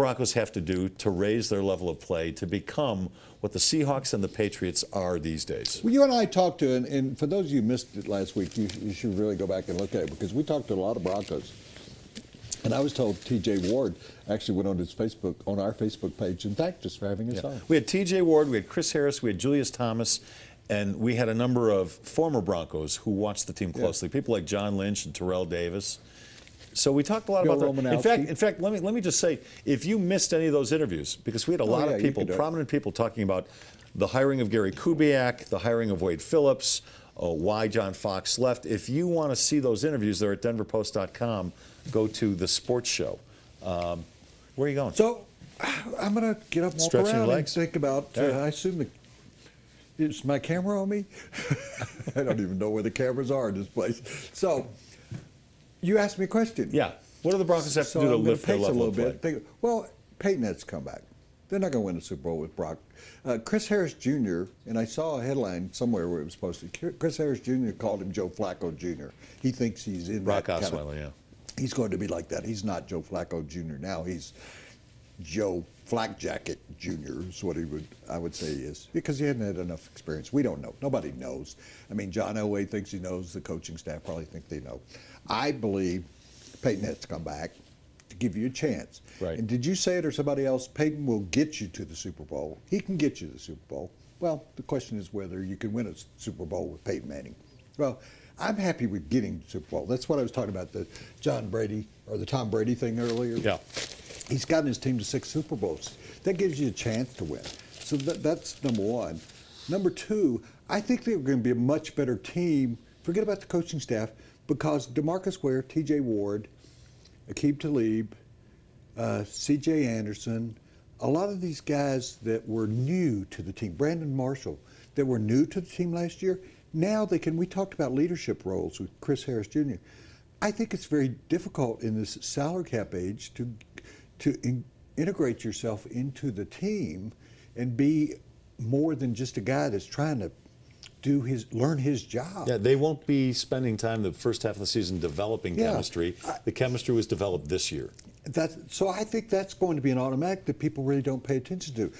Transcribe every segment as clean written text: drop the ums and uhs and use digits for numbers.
Broncos have to do to raise their level of play to become what the Seahawks and the Patriots are these days? Well, you and I talked to, and for those of you who missed it last week, you should really go back and look at it because we talked to a lot of Broncos. And I was told T.J. Ward actually went on our Facebook page and thanked us for having us on. We had T.J. Ward, we had Chris Harris, we had Julius Thomas, and we had a number of former Broncos who watched the team closely. People like John Lynch and Terrell Davis. So we talked a lot about that. In fact, let me just say, if you missed any of those interviews, because we had a lot of people, prominent people, talking about the hiring of Gary Kubiak, the hiring of Wade Phillips, why John Fox left. If you want to see those interviews, they're at denverpost.com. Go to the sports show. Where are you going? So I'm going to get up and walk around and think about, I assume is my camera on me? I don't even know where the cameras are in this place. So you asked me a question. Yeah. What do the Broncos have to do to lift their level of play? Well, Peyton has to come back. They're not going to win the Super Bowl with Brock. Chris Harris Jr., and I saw a headline somewhere where it was posted, Chris Harris Jr. called him Joe Flacco Jr. He thinks he's in Brock that Osweiler, yeah. He's going to be like that. He's not Joe Flacco Jr. now. He's Joe Flakjacket Jr. is what I would say he is, because he hadn't had enough experience. We don't know. Nobody knows. I mean, John Elway thinks he knows. The coaching staff probably think they know. I believe Peyton has to come back to give you a chance. Right. And did you say it or somebody else? Peyton will get you to the Super Bowl. He can get you to the Super Bowl. Well, the question is whether you can win a Super Bowl with Peyton Manning. Well, I'm happy with getting to the Super Bowl. That's what I was talking about, the John Brady or the Tom Brady thing earlier. Yeah. He's gotten his team to 6 Super Bowls. That gives you a chance to win. So that's number one. Number two, I think they're going to be a much better team. Forget about the coaching staff, because DeMarcus Ware, T.J. Ward, Aqib Talib, C.J. Anderson, a lot of these guys that were new to the team, Brandon Marshall, that were new to the team last year, now they can, we talked about leadership roles with Chris Harris Jr. I think it's very difficult in this salary cap age to integrate yourself into the team and be more than just a guy that's trying to learn his job. Yeah, they won't be spending time the first half of the season developing chemistry. The chemistry was developed this year. So I think that's going to be an automatic that people really don't pay attention to.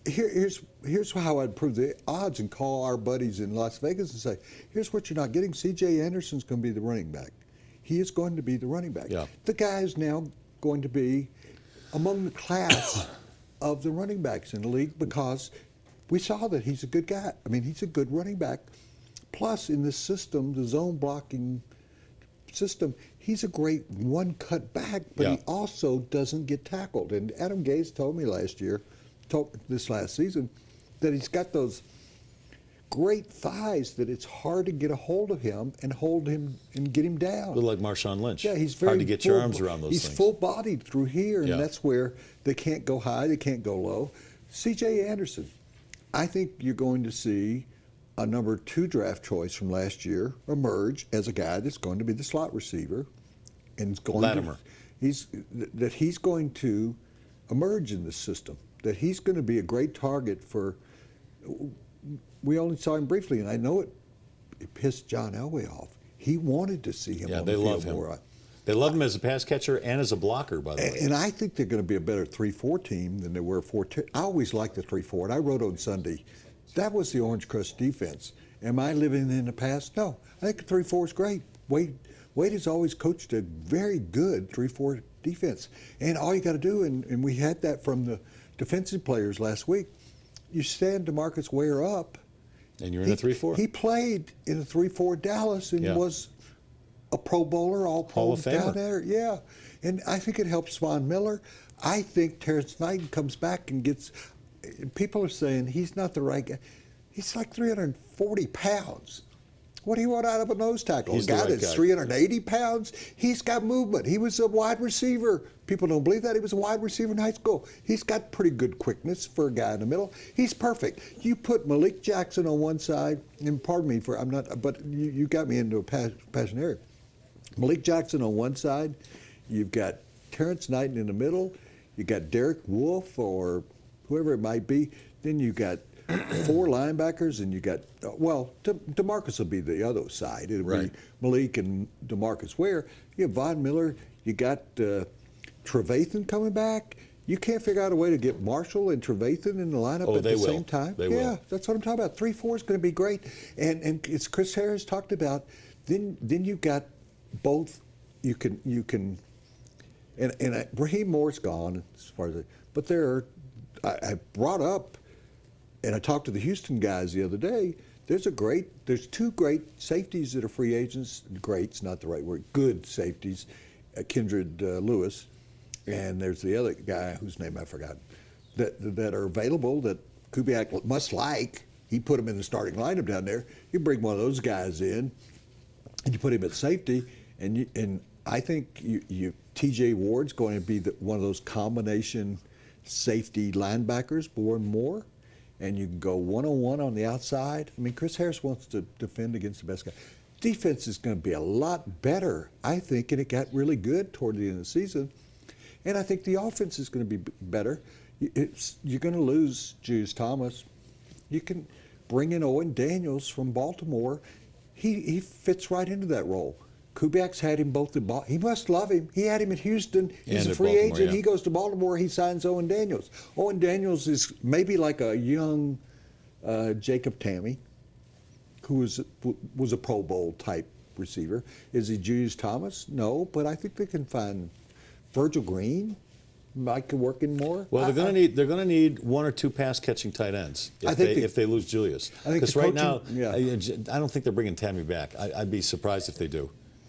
Here's how I'd prove the odds and call our buddies in Las Vegas and say, here's what you're not getting. C.J. Anderson's going to be the running back. He is going to be the running back. Yeah. The guy is now going to be among the class of the running backs in the league, because we saw that he's a good guy. I mean, he's a good running back. Plus, in this system, the zone blocking system, he's a great one-cut back, but he also doesn't get tackled. And Adam Gase told me this last season, that he's got those great thighs that it's hard to get a hold of him and hold him and get him down. A little like Marshawn Lynch. Yeah, he's very hard to get your arms around those things. He's full-bodied through here, and that's where they can't go high, they can't go low. C.J. Anderson, I think you're going to see a number 2 draft choice from last year emerge as a guy that's going to be the slot receiver, and Latimer. He's going to emerge in this system. That he's going to be a great target for. We only saw him briefly, and I know it pissed John Elway off. He wanted to see him on the field love him. more. They love him as a pass catcher and as a blocker, by the way. And I think they're going to be a better 3-4 team than they were 4-2. I always liked the 3-4, and I wrote on Sunday, that was the Orange Crush defense. Am I living in the past? No. I think the 3-4 is great. Wade has always coached a very good 3-4 defense. And all you got to do, and we had that from the defensive players last week, you stand DeMarcus Ware up. And you're in a 3-4. He played in a 3-4 Dallas and was a Pro Bowler, all Hall of Famer down there. Yeah. And I think it helps Von Miller. I think Terrence Knight comes back and gets, people are saying he's not the right guy. He's like 340 pounds. What do you want out of a nose tackle? He's a guy that's 380 pounds? He's got movement. He was a wide receiver. People don't believe that. He was a wide receiver in high school. He's got pretty good quickness for a guy in the middle. He's perfect. You put Malik Jackson on one side, and pardon me for, I'm not, but you got me into a passion area. Malik Jackson on one side, you've got Terrence Knight in the middle, you got Derek Wolfe or whoever it might be, then you got 4 linebackers, and you got, DeMarcus will be the other side. It'll be Malik and DeMarcus Ware. You have Von Miller. You got Trevathan coming back. You can't figure out a way to get Marshall and Trevathan in the lineup at the same time. They will. That's what I'm talking about. 3-4 is going to be great. And as Chris Harris talked about, then you've got both. You can. And Raheem Moore's gone as far as, but I brought up, and I talked to the Houston guys the other day. There's two great safeties that are free agents. Great's not the right word. Good safeties, Kindred Lewis, and there's the other guy whose name I forgot, that are available that Kubiak must like. He put him in the starting lineup down there. You bring one of those guys in, and you put him at safety, and I think T.J. Ward's going to be one of those combination safety linebackers more and more, and you can go one-on-one on the outside. I mean, Chris Harris wants to defend against the best guy. Defense is going to be a lot better, I think, and it got really good toward the end of the season. And I think the offense is going to be better. You're going to lose Julius Thomas. You can bring in Owen Daniels from Baltimore. He fits right into that role. Kubiak's had him both in Baltimore. He must love him. He had him in Houston. He's a free agent. Yeah. He goes to Baltimore. He signs Owen Daniels. Owen Daniels is maybe like a young Jacob Tamme, who was a Pro Bowl type receiver. Is he Julius Thomas? No, but I think they can find Virgil Green. Might could work in more. Well, they're going to need one or two pass catching tight ends if they lose Julius. Because right now, I don't think they're bringing Tamme back. I'd be surprised if they do.